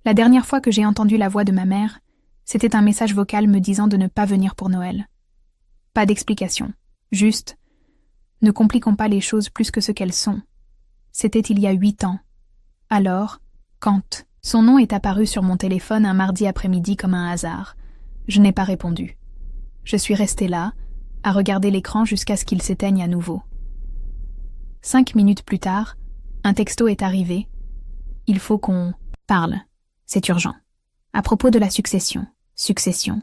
La dernière fois que j'ai entendu la voix de ma mère, c'était un message vocal me disant de ne pas venir pour Noël. Pas d'explication, juste « Ne compliquons pas les choses plus que ce qu'elles sont ». C'était il y a 8 ans. Alors, quand son nom est apparu sur mon téléphone un mardi après-midi comme un hasard, je n'ai pas répondu. Je suis restée là, à regarder l'écran jusqu'à ce qu'il s'éteigne à nouveau. 5 minutes plus tard, un texto est arrivé. « Il faut qu'on parle. C'est urgent. À propos de la succession. Succession.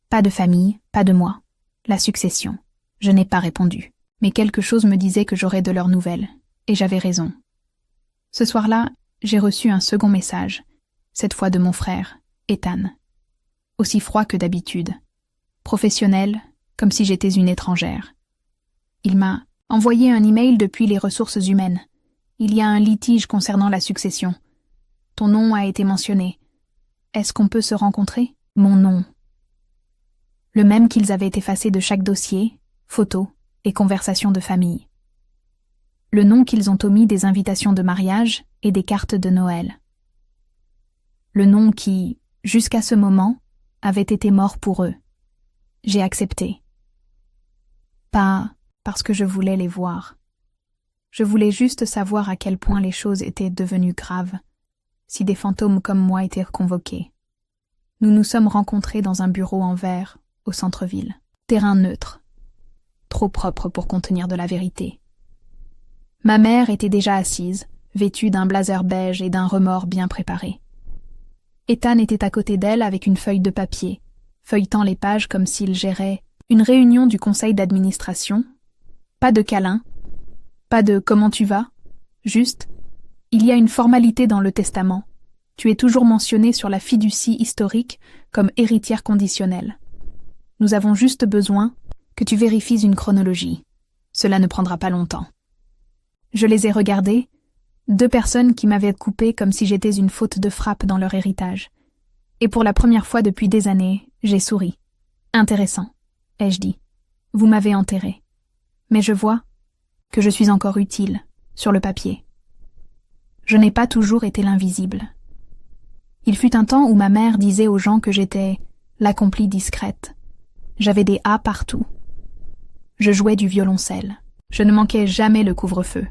Pas de famille, pas de moi. La succession. » Je n'ai pas répondu. Mais quelque chose me disait que j'aurais de leurs nouvelles. Et j'avais raison. Ce soir-là, j'ai reçu un second message, cette fois de mon frère, Ethan. Aussi froid que d'habitude. Professionnel, comme si j'étais une étrangère. Il m'a envoyé un email depuis les ressources humaines. Il y a un litige concernant la succession. Ton nom a été mentionné. Est-ce qu'on peut se rencontrer? Mon nom. Le même qu'ils avaient effacé de chaque dossier, photos et conversations de famille. Le nom qu'ils ont omis des invitations de mariage et des cartes de Noël. Le nom qui, jusqu'à ce moment, avait été mort pour eux. J'ai accepté. Pas parce que je voulais les voir. Je voulais juste savoir à quel point les choses étaient devenues graves, si des fantômes comme moi étaient convoqués. Nous nous sommes rencontrés dans un bureau en verre, au centre-ville. Terrain neutre. Trop propre pour contenir de la vérité. Ma mère était déjà assise, vêtue d'un blazer beige et d'un remords bien préparé. Ethan était à côté d'elle avec une feuille de papier, feuilletant les pages comme s'il gérait une réunion du conseil d'administration. Pas de câlin, pas de « comment tu vas ?» Juste « il y a une formalité dans le testament. Tu es toujours mentionnée sur la fiducie historique comme héritière conditionnelle. Nous avons juste besoin que tu vérifies une chronologie. Cela ne prendra pas longtemps. » Je les ai regardés, 2 personnes qui m'avaient coupé comme si j'étais une faute de frappe dans leur héritage. Et pour la première fois depuis des années, j'ai souri. « Intéressant, » ai-je dit. « Vous m'avez enterré. Mais je vois que je suis encore utile, sur le papier. Je n'ai pas toujours été l'invisible. Il fut un temps où ma mère disait aux gens que j'étais l'accomplie discrète. J'avais des A partout. Je jouais du violoncelle. Je ne manquais jamais le couvre-feu.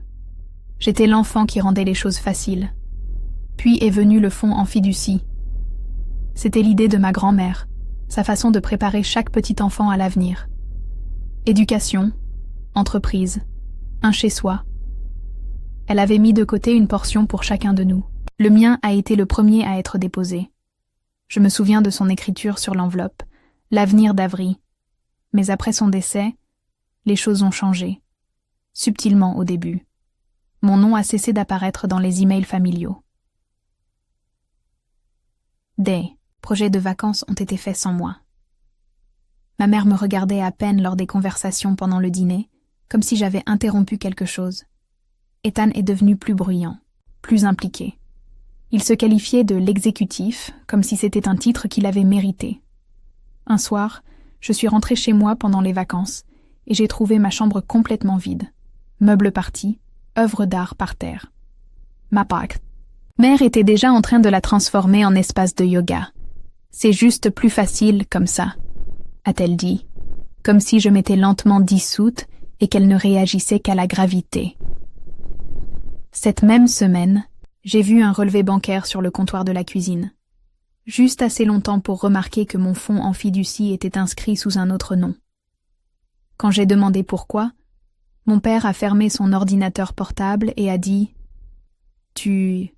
J'étais l'enfant qui rendait les choses faciles. Puis est venu le fonds en fiducie. C'était l'idée de ma grand-mère, sa façon de préparer chaque petit enfant à l'avenir. Éducation, entreprise, un chez-soi. Elle avait mis de côté une portion pour chacun de nous. Le mien a été le premier à être déposé. Je me souviens de son écriture sur l'enveloppe, l'avenir d'Avry. Mais après son décès, les choses ont changé. Subtilement au début. Mon nom a cessé d'apparaître dans les emails familiaux. Des projets de vacances ont été faits sans moi. Ma mère me regardait à peine lors des conversations pendant le dîner, comme si j'avais interrompu quelque chose. Ethan est devenu plus bruyant, plus impliqué. Il se qualifiait de l'exécutif, comme si c'était un titre qu'il avait mérité. Un soir, je suis rentrée chez moi pendant les vacances, et j'ai trouvé ma chambre complètement vide. Meubles partis, œuvres d'art par terre. Ma mère était déjà en train de la transformer en espace de yoga. C'est juste plus facile comme ça, a-t-elle dit, comme si je m'étais lentement dissoute et qu'elle ne réagissait qu'à la gravité. Cette même semaine, j'ai vu un relevé bancaire sur le comptoir de la cuisine. Juste assez longtemps pour remarquer que mon fonds en fiducie était inscrit sous un autre nom. Quand j'ai demandé pourquoi, mon père a fermé son ordinateur portable et a dit « Tu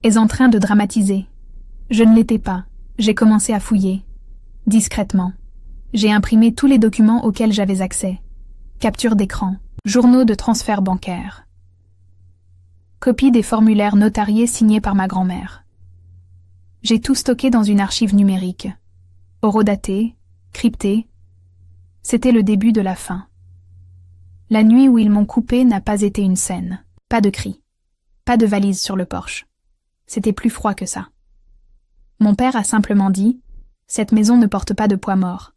es en train de dramatiser. » Je ne l'étais pas. J'ai commencé à fouiller. Discrètement. J'ai imprimé tous les documents auxquels j'avais accès. Capture d'écran, journaux de transfert bancaire. Copie des formulaires notariés signés par ma grand-mère. J'ai tout stocké dans une archive numérique. Horodatée, cryptée. C'était le début de la fin. La nuit où ils m'ont coupé n'a pas été une scène. Pas de cris. Pas de valise sur le porche. C'était plus froid que ça. Mon père a simplement dit « Cette maison ne porte pas de poids mort. »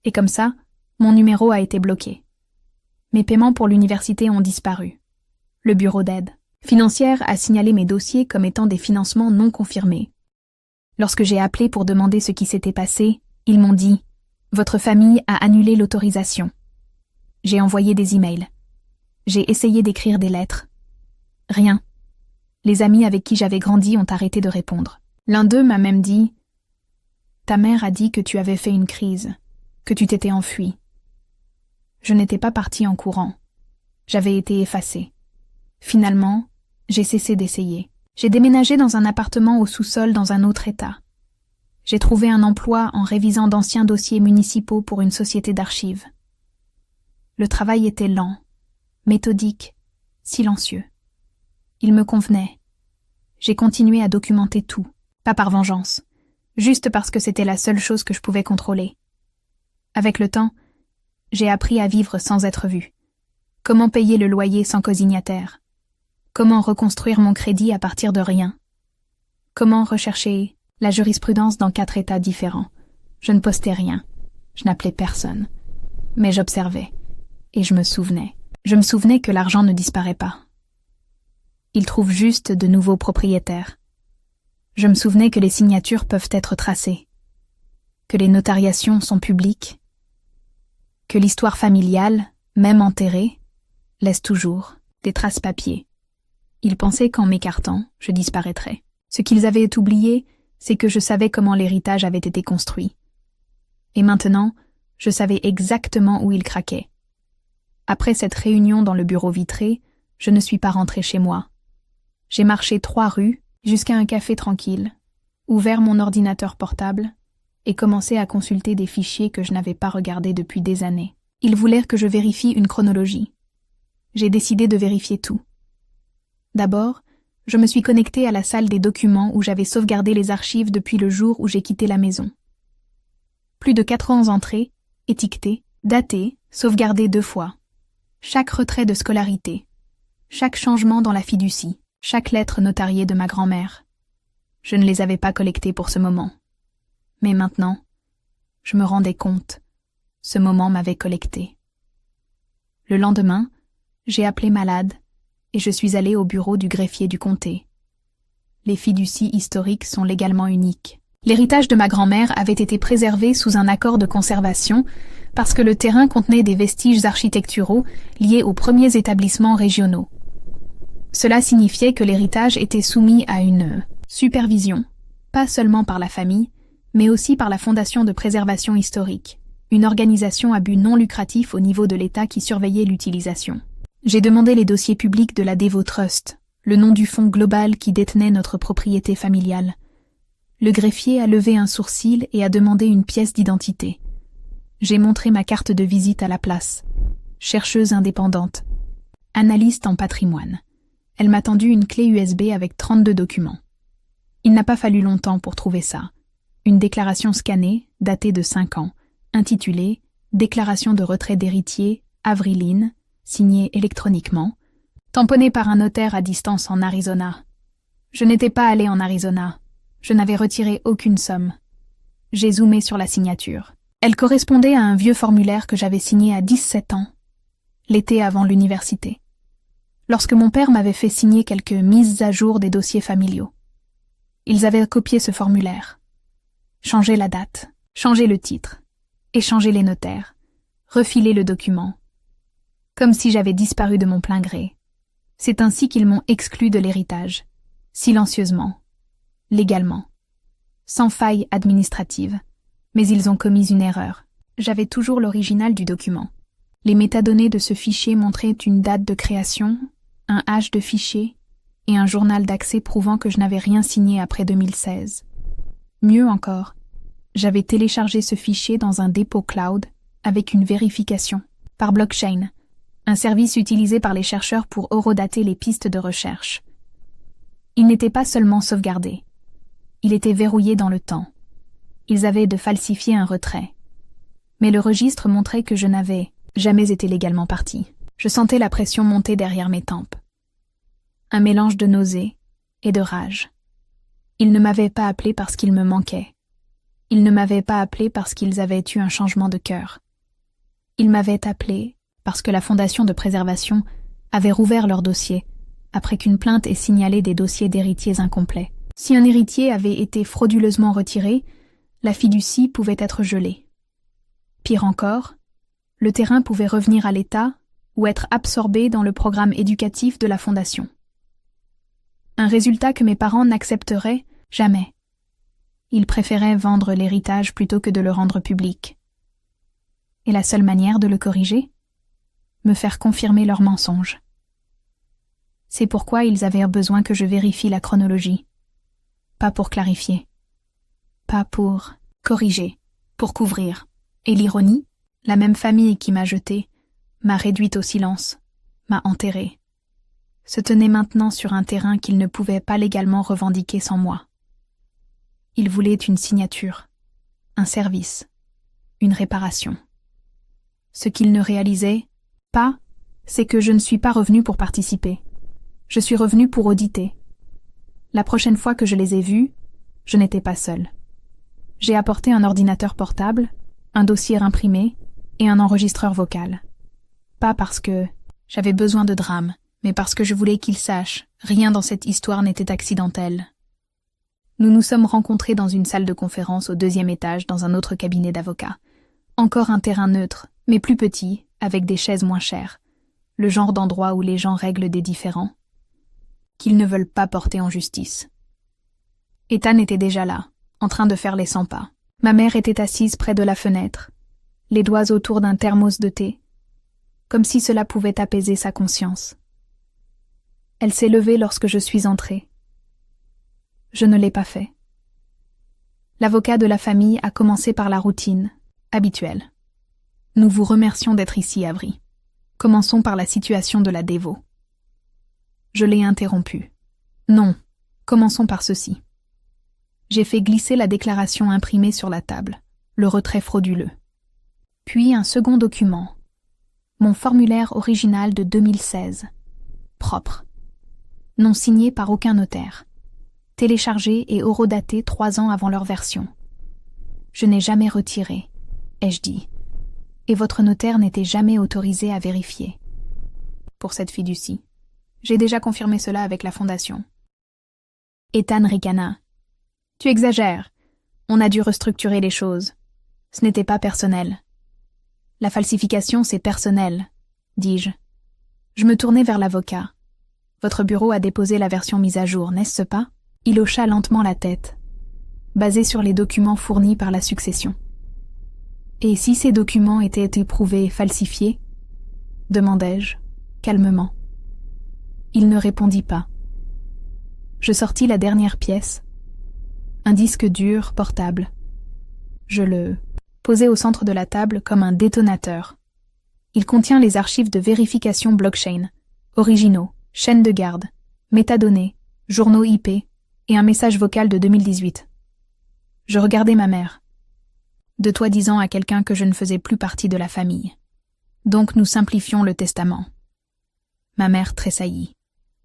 Et comme ça, mon numéro a été bloqué. Mes paiements pour l'université ont disparu. Le bureau d'aide financière a signalé mes dossiers comme étant des financements non confirmés. Lorsque j'ai appelé pour demander ce qui s'était passé, ils m'ont dit « Votre famille a annulé l'autorisation ». J'ai envoyé des emails. J'ai essayé d'écrire des lettres. Rien. Les amis avec qui j'avais grandi ont arrêté de répondre. L'un d'eux m'a même dit « Ta mère a dit que tu avais fait une crise, que tu t'étais enfui. » Je n'étais pas partie en courant. J'avais été effacée. Finalement, j'ai cessé d'essayer. J'ai déménagé dans un appartement au sous-sol dans un autre état. J'ai trouvé un emploi en révisant d'anciens dossiers municipaux pour une société d'archives. Le travail était lent, méthodique, silencieux. Il me convenait. J'ai continué à documenter tout, pas par vengeance, juste parce que c'était la seule chose que je pouvais contrôler. Avec le temps, j'ai appris à vivre sans être vue. Comment payer le loyer sans cosignataire? Comment reconstruire mon crédit à partir de rien? Comment rechercher la jurisprudence dans 4 états différents? Je ne postais rien. Je n'appelais personne. Mais j'observais. Et je me souvenais. Je me souvenais que l'argent ne disparaît pas. Il trouve juste de nouveaux propriétaires. Je me souvenais que les signatures peuvent être tracées. Que les notariations sont publiques. Que l'histoire familiale, même enterrée, laisse toujours des traces papier. Ils pensaient qu'en m'écartant, je disparaîtrais. Ce qu'ils avaient oublié, c'est que je savais comment l'héritage avait été construit. Et maintenant, je savais exactement où il craquait. Après cette réunion dans le bureau vitré, je ne suis pas rentrée chez moi. J'ai marché 3 rues jusqu'à un café tranquille, ouvert mon ordinateur portable et commencé à consulter des fichiers que je n'avais pas regardés depuis des années. Ils voulèrent que je vérifie une chronologie. J'ai décidé de vérifier tout. D'abord, je me suis connectée à la salle des documents où j'avais sauvegardé les archives depuis le jour où j'ai quitté la maison. Plus de 400 entrées, étiquetées, datées, sauvegardées 2 fois. Chaque retrait de scolarité, chaque changement dans la fiducie, chaque lettre notariée de ma grand-mère. Je ne les avais pas collectées pour ce moment. Mais maintenant, je me rendais compte, ce moment m'avait collecté. Le lendemain, j'ai appelé malade et je suis allée au bureau du greffier du comté. Les fiducies historiques sont légalement uniques. L'héritage de ma grand-mère avait été préservé sous un accord de conservation parce que le terrain contenait des vestiges architecturaux liés aux premiers établissements régionaux. Cela signifiait que l'héritage était soumis à une supervision, pas seulement par la famille, mais aussi par la Fondation de préservation historique, une organisation à but non lucratif au niveau de l'État qui surveillait l'utilisation. J'ai demandé les dossiers publics de la Devo Trust, le nom du fonds global qui détenait notre propriété familiale. Le greffier a levé un sourcil et a demandé une pièce d'identité. J'ai montré ma carte de visite à la place. Chercheuse indépendante. Analyste en patrimoine. Elle m'a tendu une clé USB avec 32 documents. Il n'a pas fallu longtemps pour trouver ça. Une déclaration scannée, datée de 5 ans, intitulée « Déclaration de retrait d'héritier, Avriline », signée électroniquement, tamponnée par un notaire à distance en Arizona. Je n'étais pas allée en Arizona. Je n'avais retiré aucune somme. J'ai zoomé sur la signature. Elle correspondait à un vieux formulaire que j'avais signé à 17 ans, l'été avant l'université, lorsque mon père m'avait fait signer quelques mises à jour des dossiers familiaux. Ils avaient copié ce formulaire, changé la date, changé le titre, échangé les notaires, refilé le document, comme si j'avais disparu de mon plein gré. C'est ainsi qu'ils m'ont exclu de l'héritage, silencieusement, légalement, sans faille administrative, mais ils ont commis une erreur. J'avais toujours l'original du document. Les métadonnées de ce fichier montraient une date de création, un hash de fichier et un journal d'accès prouvant que je n'avais rien signé après 2016. Mieux encore, j'avais téléchargé ce fichier dans un dépôt cloud avec une vérification par blockchain, un service utilisé par les chercheurs pour horodater les pistes de recherche. Il n'était pas seulement sauvegardé, il était verrouillé dans le temps. Ils avaient de falsifier un retrait. Mais le registre montrait que je n'avais jamais été légalement partie. Je sentais la pression monter derrière mes tempes. Un mélange de nausée et de rage. Ils ne m'avaient pas appelé parce qu'ils me manquaient. Ils ne m'avaient pas appelé parce qu'ils avaient eu un changement de cœur. Ils m'avaient appelé parce que la Fondation de préservation avait rouvert leur dossier après qu'une plainte ait signalé des dossiers d'héritiers incomplets. Si un héritier avait été frauduleusement retiré, la fiducie pouvait être gelée. Pire encore, le terrain pouvait revenir à l'État ou être absorbé dans le programme éducatif de la Fondation. Un résultat que mes parents n'accepteraient jamais. Ils préféraient vendre l'héritage plutôt que de le rendre public. Et la seule manière de le corriger? Me faire confirmer leurs mensonges. C'est pourquoi ils avaient besoin que je vérifie la chronologie. Pas pour clarifier. Pas pour corriger, pour couvrir. Et l'ironie, la même famille qui m'a jetée, m'a réduite au silence, m'a enterrée. Se tenait maintenant sur un terrain qu'ils ne pouvaient pas légalement revendiquer sans moi. Ils voulaient une signature, un service, une réparation. Ce qu'ils ne réalisaient pas, c'est que je ne suis pas revenue pour participer. Je suis revenue pour auditer. La prochaine fois que je les ai vus, je n'étais pas seule. J'ai apporté un ordinateur portable, un dossier imprimé et un enregistreur vocal. Pas parce que j'avais besoin de drame, mais parce que je voulais qu'ils sachent, rien dans cette histoire n'était accidentel. Nous nous sommes rencontrés dans une salle de conférence au 2e étage dans un autre cabinet d'avocats. Encore un terrain neutre, mais plus petit, avec des chaises moins chères. Le genre d'endroit où les gens règlent des différends qu'ils ne veulent pas porter en justice. Ethan était déjà là, en train de faire les 100 pas. Ma mère était assise près de la fenêtre, les doigts autour d'un thermos de thé, comme si cela pouvait apaiser sa conscience. Elle s'est levée lorsque je suis entrée. Je ne l'ai pas fait. L'avocat de la famille a commencé par la routine, habituelle. Nous vous remercions d'être ici, Avery. Commençons par la situation de la dévot. Je l'ai interrompu. Non, commençons par ceci. J'ai fait glisser la déclaration imprimée sur la table, le retrait frauduleux. Puis un second document. Mon formulaire original de 2016. Propre. Non signé par aucun notaire. Téléchargé et horodaté 3 ans avant leur version. Je n'ai jamais retiré, ai-je dit. Et votre notaire n'était jamais autorisé à vérifier. Pour cette fiducie. J'ai déjà confirmé cela avec la Fondation. Ethan ricana. Tu exagères. On a dû restructurer les choses. Ce n'était pas personnel. La falsification, c'est personnel, dis-je. Je me tournai vers l'avocat. Votre bureau a déposé la version mise à jour, n'est-ce pas? Il hocha lentement la tête, basé sur les documents fournis par la succession. Et si ces documents étaient éprouvés falsifiés? Demandai-je, calmement. Il ne répondit pas. Je sortis la dernière pièce, un disque dur, portable. Je le posai au centre de la table comme un détonateur. Il contient les archives de vérification blockchain, originaux, chaînes de garde, métadonnées, journaux IP et un message vocal de 2018. Je regardai ma mère, de toi disant à quelqu'un que je ne faisais plus partie de la famille. Donc nous simplifions le testament. Ma mère tressaillit.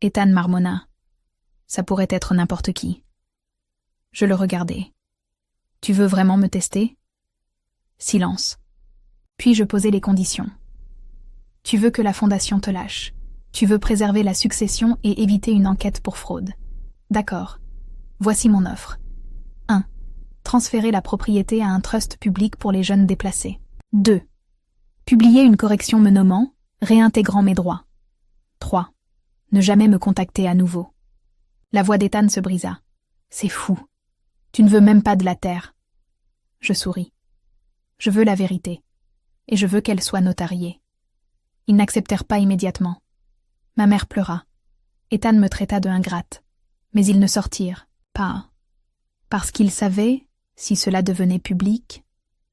Ethan marmonna. Ça pourrait être n'importe qui. Je le regardai. Tu veux vraiment me tester? Silence. Puis je posai les conditions. Tu veux que la Fondation te lâche. Tu veux préserver la succession et éviter une enquête pour fraude. D'accord. Voici mon offre. 1. Transférer la propriété à un trust public pour les jeunes déplacés. 2. Publier une correction me nommant, réintégrant mes droits. 3. Ne jamais me contacter à nouveau. La voix d'Ethan se brisa. C'est fou. Tu ne veux même pas de la terre. Je souris. Je veux la vérité. Et je veux qu'elle soit notariée. Ils n'acceptèrent pas immédiatement. Ma mère pleura. Ethan me traita de ingrate. Mais ils ne sortirent pas. Parce qu'ils savaient, si cela devenait public,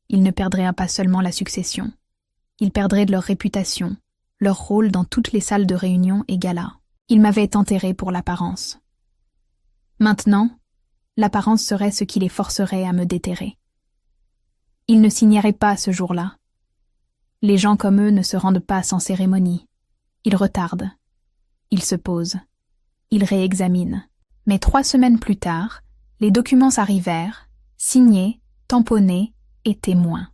ils ne perdraient pas seulement la succession. Ils perdraient de leur réputation, leur rôle dans toutes les salles de réunion et galas. Ils m'avaient enterré pour l'apparence. Maintenant, l'apparence serait ce qui les forcerait à me déterrer. Ils ne signeraient pas ce jour-là. Les gens comme eux ne se rendent pas sans cérémonie. Ils retardent. Ils se posent. Ils réexaminent. Mais 3 semaines plus tard, les documents arrivèrent, signés, tamponnés et témoins.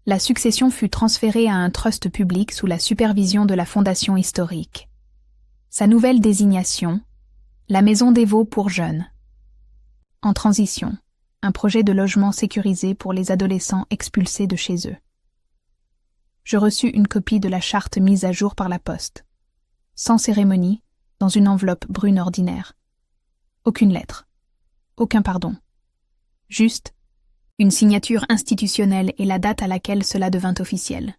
La succession fut transférée à un trust public sous la supervision de la Fondation historique. Sa nouvelle désignation, la Maison des Veaux pour jeunes. En transition, un projet de logement sécurisé pour les adolescents expulsés de chez eux. Je reçus une copie de la charte mise à jour par la poste. Sans cérémonie, dans une enveloppe brune ordinaire. Aucune lettre. Aucun pardon. Juste une signature institutionnelle et la date à laquelle cela devint officiel.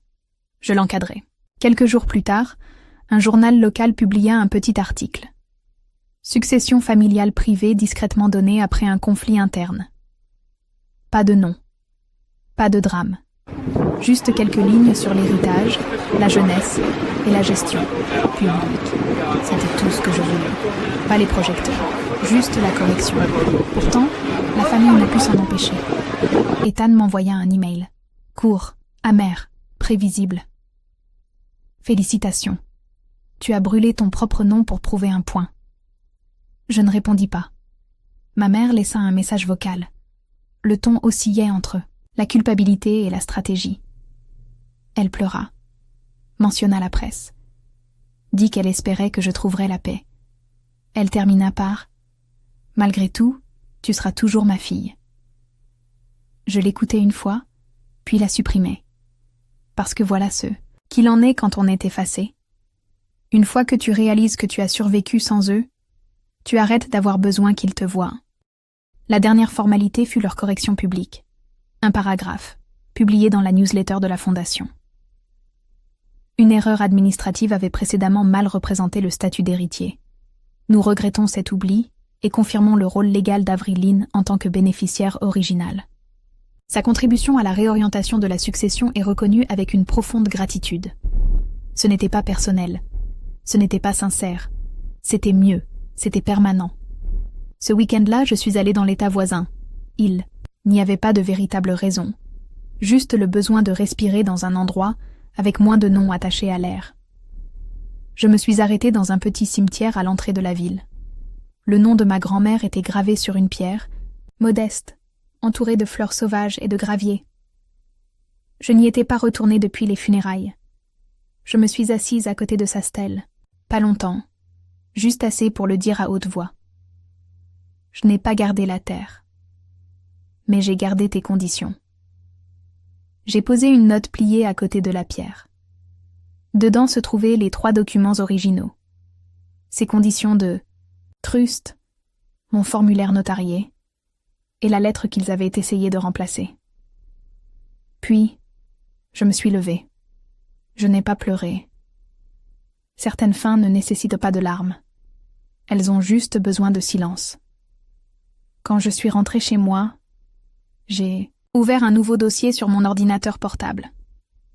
Je l'encadrai. Quelques jours plus tard, un journal local publia un petit article. Succession familiale privée discrètement donnée après un conflit interne. Pas de nom. Pas de drame. Juste quelques lignes sur l'héritage, la jeunesse et la gestion publique. C'était tout ce que je voulais. Pas les projecteurs, juste la correction. Pourtant, la famille ne put s'en empêcher. Ethan m'envoya un email. Court, amer, prévisible. Félicitations. Tu as brûlé ton propre nom pour prouver un point. Je ne répondis pas. Ma mère laissa un message vocal. Le ton oscillait entre la culpabilité et la stratégie. Elle pleura, mentionna la presse, dit qu'elle espérait que je trouverais la paix. Elle termina par « Malgré tout, tu seras toujours ma fille ». Je l'écoutai une fois, puis la supprimai. Parce que voilà ce qu'il en est quand on est effacé. Une fois que tu réalises que tu as survécu sans eux, tu arrêtes d'avoir besoin qu'ils te voient. La dernière formalité fut leur correction publique. Un paragraphe, publié dans la newsletter de la Fondation. Une erreur administrative avait précédemment mal représenté le statut d'héritier. Nous regrettons cet oubli et confirmons le rôle légal d'Avril Lynn en tant que bénéficiaire originale. Sa contribution à la réorientation de la succession est reconnue avec une profonde gratitude. Ce n'était pas personnel, ce n'était pas sincère, c'était mieux, c'était permanent. Ce week-end-là, je suis allée dans l'état voisin. Il n'y avait pas de véritable raison, juste le besoin de respirer dans un endroit avec moins de noms attachés à l'air. Je me suis arrêtée dans un petit cimetière à l'entrée de la ville. Le nom de ma grand-mère était gravé sur une pierre, modeste, entourée de fleurs sauvages et de graviers. Je n'y étais pas retournée depuis les funérailles. Je me suis assise à côté de sa stèle, pas longtemps, juste assez pour le dire à haute voix. Je n'ai pas gardé la terre, mais j'ai gardé tes conditions. J'ai posé une note pliée à côté de la pierre. Dedans se trouvaient les 3 documents originaux. Ces conditions de trust, mon formulaire notarié, et la lettre qu'ils avaient essayé de remplacer. Puis, je me suis levée. Je n'ai pas pleuré. Certaines fins ne nécessitent pas de larmes. Elles ont juste besoin de silence. Quand je suis rentrée chez moi, j'ai ouvert un nouveau dossier sur mon ordinateur portable.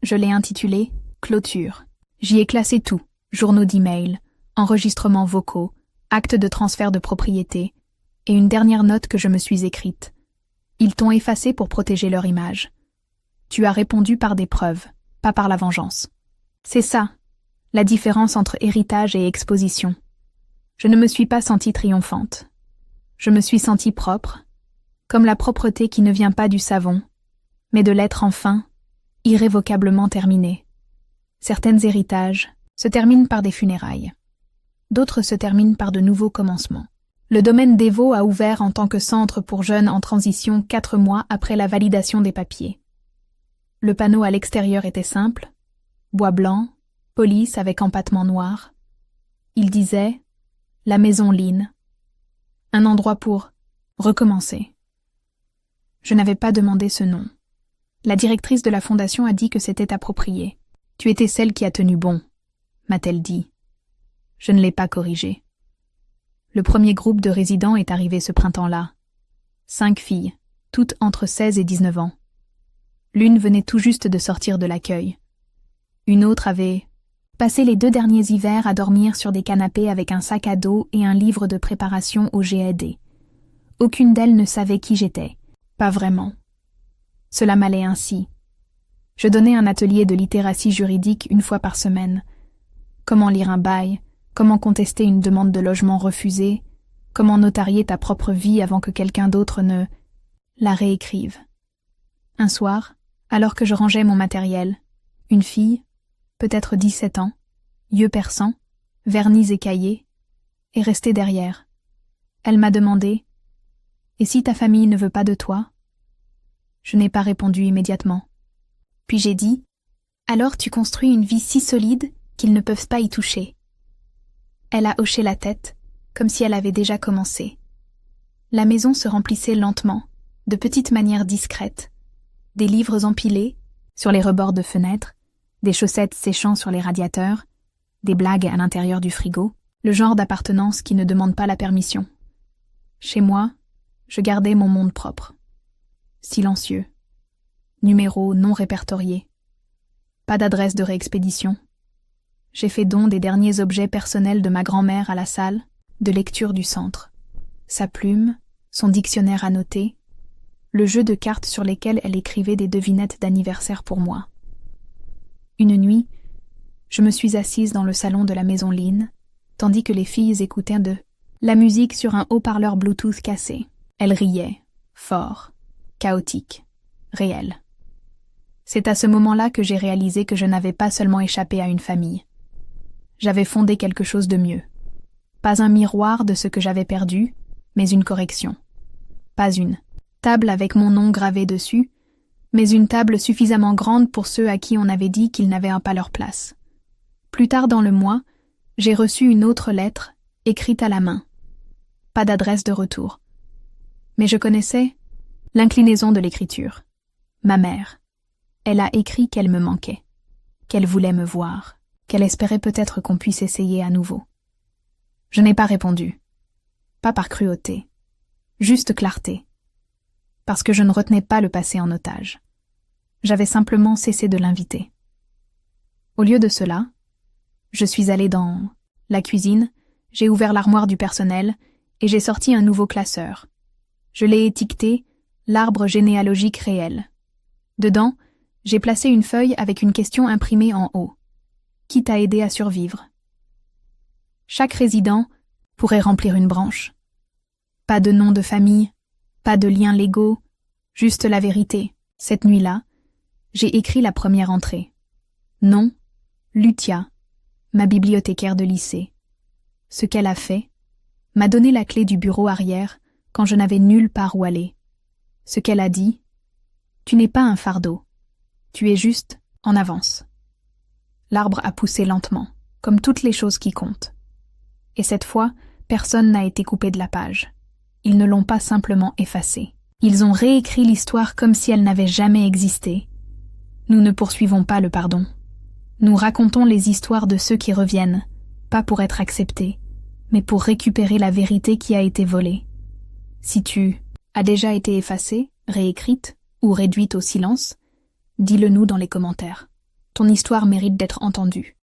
Je l'ai intitulé « Clôture ». J'y ai classé tout, journaux d'email, enregistrements vocaux, actes de transfert de propriété, et une dernière note que je me suis écrite. Ils t'ont effacé pour protéger leur image. Tu as répondu par des preuves, pas par la vengeance. C'est ça, la différence entre héritage et exposition. Je ne me suis pas sentie triomphante. Je me suis sentie propre, comme la propreté qui ne vient pas du savon, mais de l'être enfin, irrévocablement terminé. Certains héritages se terminent par des funérailles. D'autres se terminent par de nouveaux commencements. Le domaine d'Evo a ouvert en tant que centre pour jeunes en transition 4 mois après la validation des papiers. Le panneau à l'extérieur était simple, bois blanc, police avec empattement noir. Il disait « La maison Lynn », un endroit pour recommencer. Je n'avais pas demandé ce nom. La directrice de la fondation a dit que c'était approprié. « Tu étais celle qui a tenu bon », m'a-t-elle dit. Je ne l'ai pas corrigé. Le premier groupe de résidents est arrivé ce printemps-là. 5 filles, toutes entre 16 et 19 ans. L'une venait tout juste de sortir de l'accueil. Une autre avait passé les 2 derniers hivers à dormir sur des canapés avec un sac à dos et un livre de préparation au GED. Aucune d'elles ne savait qui j'étais. Pas vraiment. Cela m'allait ainsi. Je donnais un atelier de littératie juridique une fois par semaine. Comment lire un bail, comment contester une demande de logement refusée, comment notarier ta propre vie avant que quelqu'un d'autre ne la réécrive. Un soir, alors que je rangeais mon matériel, une fille, peut-être 17 ans, yeux perçants, vernis écaillés, est restée derrière. Elle m'a demandé Et si ta famille ne veut pas de toi? Je n'ai pas répondu immédiatement. Puis j'ai dit, alors tu construis une vie si solide qu'ils ne peuvent pas y toucher. Elle a hoché la tête, comme si elle avait déjà commencé. La maison se remplissait lentement, de petites manières discrètes. Des livres empilés, sur les rebords de fenêtres, des chaussettes séchant sur les radiateurs, des blagues à l'intérieur du frigo, le genre d'appartenance qui ne demande pas la permission. Chez moi, je gardais mon monde propre. Silencieux. Numéro non répertorié. Pas d'adresse de réexpédition. J'ai fait don des derniers objets personnels de ma grand-mère à la salle de lecture du centre. Sa plume, son dictionnaire annoté, le jeu de cartes sur lesquelles elle écrivait des devinettes d'anniversaire pour moi. Une nuit, je me suis assise dans le salon de la maison Lynn, tandis que les filles écoutaient de la musique sur un haut-parleur Bluetooth cassé. Elles riaient, fort, chaotique, réel. C'est à ce moment-là que j'ai réalisé que je n'avais pas seulement échappé à une famille. J'avais fondé quelque chose de mieux. Pas un miroir de ce que j'avais perdu, mais une correction. Pas une table avec mon nom gravé dessus, mais une table suffisamment grande pour ceux à qui on avait dit qu'ils n'avaient pas leur place. Plus tard dans le mois, j'ai reçu une autre lettre, écrite à la main. Pas d'adresse de retour. Mais je connaissais l'inclinaison de l'écriture. Ma mère. Elle a écrit qu'elle me manquait, qu'elle voulait me voir, qu'elle espérait peut-être qu'on puisse essayer à nouveau. Je n'ai pas répondu. Pas par cruauté. Juste clarté. Parce que je ne retenais pas le passé en otage. J'avais simplement cessé de l'inviter. Au lieu de cela, je suis allée dans la cuisine, j'ai ouvert l'armoire du personnel et j'ai sorti un nouveau classeur. Je l'ai étiqueté « L'arbre généalogique réel ». Dedans, j'ai placé une feuille avec une question imprimée en haut. Qui t'a aidé à survivre? Chaque résident pourrait remplir une branche. Pas de nom de famille, pas de liens légaux, juste la vérité. Cette nuit-là, j'ai écrit la première entrée. Nom, Lutia, ma bibliothécaire de lycée. Ce qu'elle a fait, m'a donné la clé du bureau arrière quand je n'avais nulle part où aller. Ce qu'elle a dit, tu n'es pas un fardeau, tu es juste en avance. L'arbre a poussé lentement, comme toutes les choses qui comptent. Et cette fois, personne n'a été coupé de la page. Ils ne l'ont pas simplement effacée. Ils ont réécrit l'histoire comme si elle n'avait jamais existé. Nous ne poursuivons pas le pardon. Nous racontons les histoires de ceux qui reviennent, pas pour être acceptés, mais pour récupérer la vérité qui a été volée. Si tu as déjà été effacée, réécrite ou réduite au silence, dis-le nous dans les commentaires. Ton histoire mérite d'être entendue.